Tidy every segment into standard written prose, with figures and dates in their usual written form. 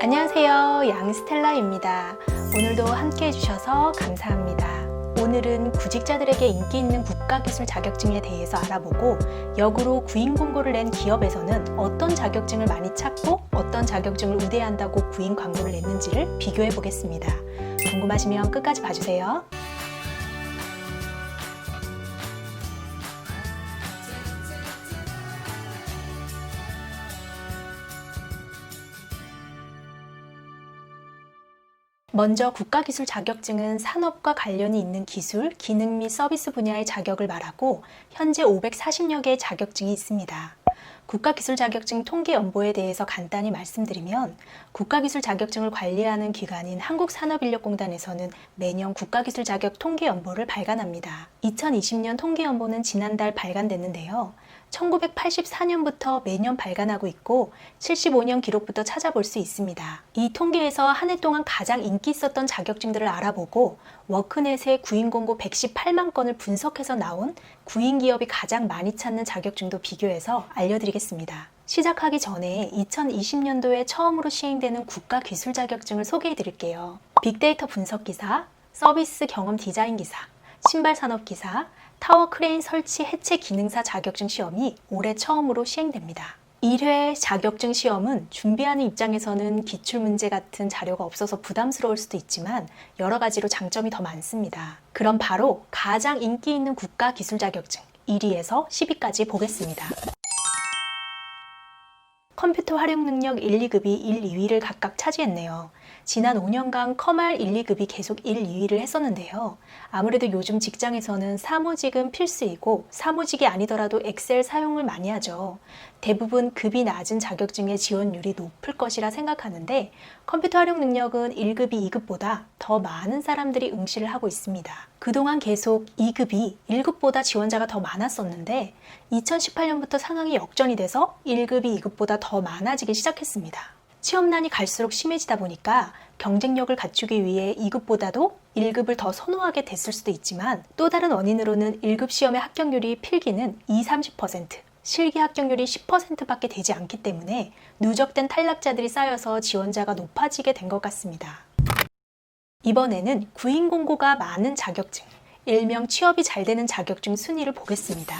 안녕하세요. 양스텔라입니다. 오늘도 함께 해주셔서 감사합니다. 오늘은 구직자들에게 인기 있는 국가기술 자격증에 대해서 알아보고 역으로 구인 공고를 낸 기업에서는 어떤 자격증을 많이 찾고 어떤 자격증을 우대한다고 구인 광고를 냈는지를 비교해 보겠습니다. 궁금하시면 끝까지 봐주세요. 먼저 국가기술 자격증은 산업과 관련이 있는 기술, 기능 및 서비스 분야의 자격을 말하고 현재 540여 개의 자격증이 있습니다. 국가기술 자격증 통계 연보에 대해서 간단히 말씀드리면 국가기술 자격증을 관리하는 기관인 한국산업인력공단에서는 매년 국가기술 자격 통계 연보를 발간합니다. 2020년 통계 연보는 지난달 발간됐는데요. 1984년부터 매년 발간하고 있고 75년 기록부터 찾아볼 수 있습니다. 이 통계에서 한 해 동안 가장 인기 있었던 자격증들을 알아보고 워크넷의 구인 공고 118만 건을 분석해서 나온 구인 기업이 가장 많이 찾는 자격증도 비교해서 알려드리겠습니다. 시작하기 전에 2020년도에 처음으로 시행되는 국가 기술 자격증을 소개해 드릴게요. 빅데이터 분석 기사, 서비스 경험 디자인 기사, 신발 산업 기사, 타워 크레인 설치 해체 기능사 자격증 시험이 올해 처음으로 시행됩니다. 1회 자격증 시험은 준비하는 입장에서는 기출문제 같은 자료가 없어서 부담스러울 수도 있지만 여러 가지로 장점이 더 많습니다. 그럼 바로 가장 인기 있는 국가 기술 자격증 1위에서 10위까지 보겠습니다. 컴퓨터 활용 능력 1, 2급이 1, 2위를 각각 차지했네요. 지난 5년간 커말 1, 2급이 계속 1, 2위를 했었는데요. 아무래도 요즘 직장에서는 사무직은 필수이고 사무직이 아니더라도 엑셀 사용을 많이 하죠. 대부분 급이 낮은 자격증의 지원율이 높을 것이라 생각하는데 컴퓨터 활용 능력은 1급이 2급보다 더 많은 사람들이 응시를 하고 있습니다. 그동안 계속 2급이 1급보다 지원자가 더 많았었는데 2018년부터 상황이 역전이 돼서 1급이 2급보다 더 많아지기 시작했습니다. 취업난이 갈수록 심해지다 보니까 경쟁력을 갖추기 위해 2급보다도 1급을 더 선호하게 됐을 수도 있지만 또 다른 원인으로는 1급 시험의 합격률이 필기는 20-30%, 실기 합격률이 10%밖에 되지 않기 때문에 누적된 탈락자들이 쌓여서 지원자가 높아지게 된 것 같습니다. 이번에는 구인 공고가 많은 자격증, 일명 취업이 잘 되는 자격증 순위를 보겠습니다.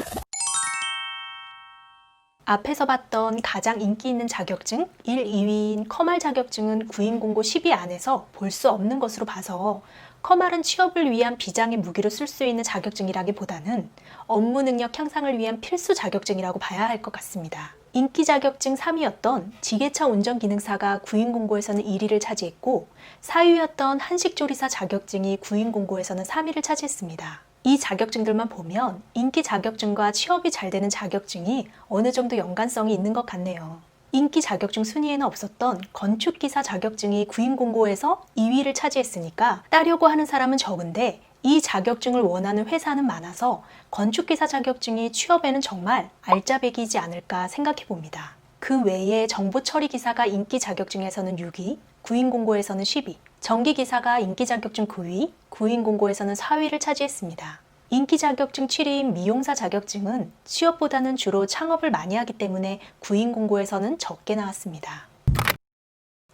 앞에서 봤던 가장 인기 있는 자격증 1, 2위인 커말 자격증은 구인 공고 10위 안에서 볼 수 없는 것으로 봐서 커말은 취업을 위한 비장의 무기로 쓸 수 있는 자격증이라기보다는 업무 능력 향상을 위한 필수 자격증이라고 봐야 할 것 같습니다. 인기 자격증 3위였던 지게차 운전기능사가 구인 공고에서는 1위를 차지했고 4위였던 한식조리사 자격증이 구인 공고에서는 3위를 차지했습니다. 이 자격증들만 보면 인기 자격증과 취업이 잘 되는 자격증이 어느 정도 연관성이 있는 것 같네요. 인기 자격증 순위에는 없었던 건축기사 자격증이 구인 공고에서 2위를 차지했으니까 따려고 하는 사람은 적은데 이 자격증을 원하는 회사는 많아서 건축기사 자격증이 취업에는 정말 알짜배기이지 않을까 생각해 봅니다. 그 외에 정보처리기사가 인기 자격증에서는 6위, 구인 공고에서는 10위, 전기기사가 인기 자격증 9위, 구인 공고에서는 4위를 차지했습니다. 인기 자격증 7위인 미용사 자격증은 취업보다는 주로 창업을 많이 하기 때문에 구인 공고에서는 적게 나왔습니다.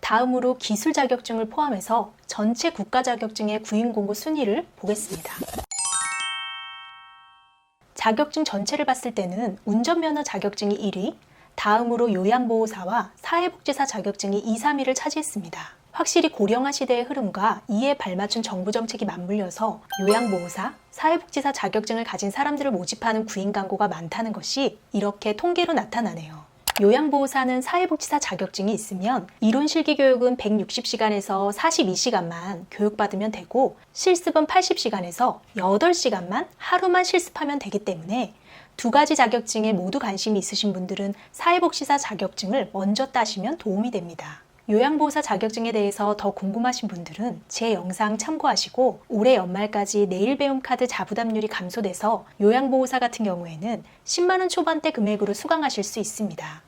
다음으로 기술 자격증을 포함해서 전체 국가 자격증의 구인 공고 순위를 보겠습니다. 자격증 전체를 봤을 때는 운전면허 자격증이 1위, 다음으로 요양보호사와 사회복지사 자격증이 2, 3위를 차지했습니다. 확실히 고령화 시대의 흐름과 이에 발맞춘 정부 정책이 맞물려서 요양보호사, 사회복지사 자격증을 가진 사람들을 모집하는 구인 광고가 많다는 것이 이렇게 통계로 나타나네요. 요양보호사는 사회복지사 자격증이 있으면 이론 실기 교육은 160시간에서 42시간만 교육받으면 되고 실습은 80시간에서 8시간만 하루만 실습하면 되기 때문에 두 가지 자격증에 모두 관심이 있으신 분들은 사회복지사 자격증을 먼저 따시면 도움이 됩니다. 요양보호사 자격증에 대해서 더 궁금하신 분들은 제 영상 참고하시고 올해 연말까지 내일 배움 카드 자부담률이 감소돼서 요양보호사 같은 경우에는 10만원 초반대 금액으로 수강하실 수 있습니다.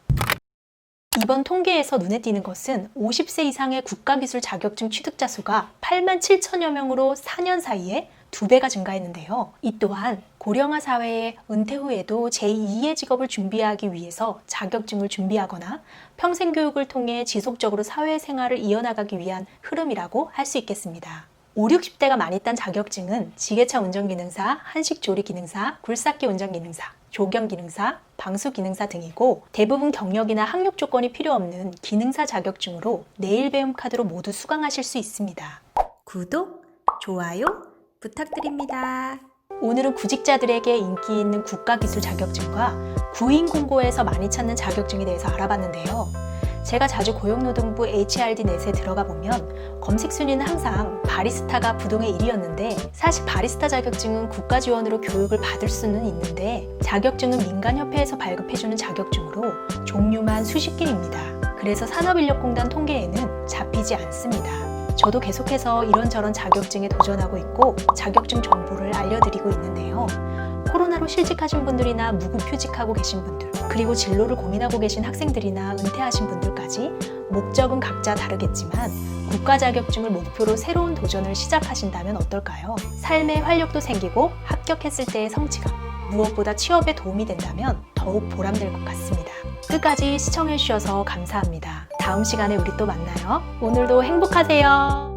이번 통계에서 눈에 띄는 것은 50세 이상의 국가기술 자격증 취득자 수가 8만 7천여 명으로 4년 사이에 2배가 증가했는데요. 이 또한 고령화 사회의 은퇴 후에도 제2의 직업을 준비하기 위해서 자격증을 준비하거나 평생 교육을 통해 지속적으로 사회생활을 이어나가기 위한 흐름이라고 할 수 있겠습니다. 5, 60대가 많이 딴 자격증은 지게차 운전기능사, 한식조리기능사, 굴삭기 운전기능사, 조경기능사, 방수기능사 등이고 대부분 경력이나 학력 조건이 필요 없는 기능사 자격증으로 내일 배움 카드로 모두 수강하실 수 있습니다. 구독, 좋아요 부탁드립니다. 오늘은 구직자들에게 인기 있는 국가기술 자격증과 구인공고에서 많이 찾는 자격증에 대해서 알아봤는데요. 제가 자주 고용노동부 HRD 넷에 들어가 보면 검색 순위는 항상 바리스타가 부동의 1위였는데 사실 바리스타 자격증은 국가 지원으로 교육을 받을 수는 있는데 자격증은 민간협회에서 발급해주는 자격증으로 종류만 수십 개입니다. 그래서 산업인력공단 통계에는 잡히지 않습니다. 저도 계속해서 이런저런 자격증에 도전하고 있고 자격증 정보를 알려드리고 있는데요. 코로나로 실직하신 분들이나 무급휴직하고 계신 분들, 그리고 진로를 고민하고 계신 학생들이나 은퇴하신 분들까지 목적은 각자 다르겠지만 국가 자격증을 목표로 새로운 도전을 시작하신다면 어떨까요? 삶의 활력도 생기고 합격했을 때의 성취감, 무엇보다 취업에 도움이 된다면 더욱 보람될 것 같습니다. 끝까지 시청해주셔서 감사합니다. 다음 시간에 우리 또 만나요. 오늘도 행복하세요.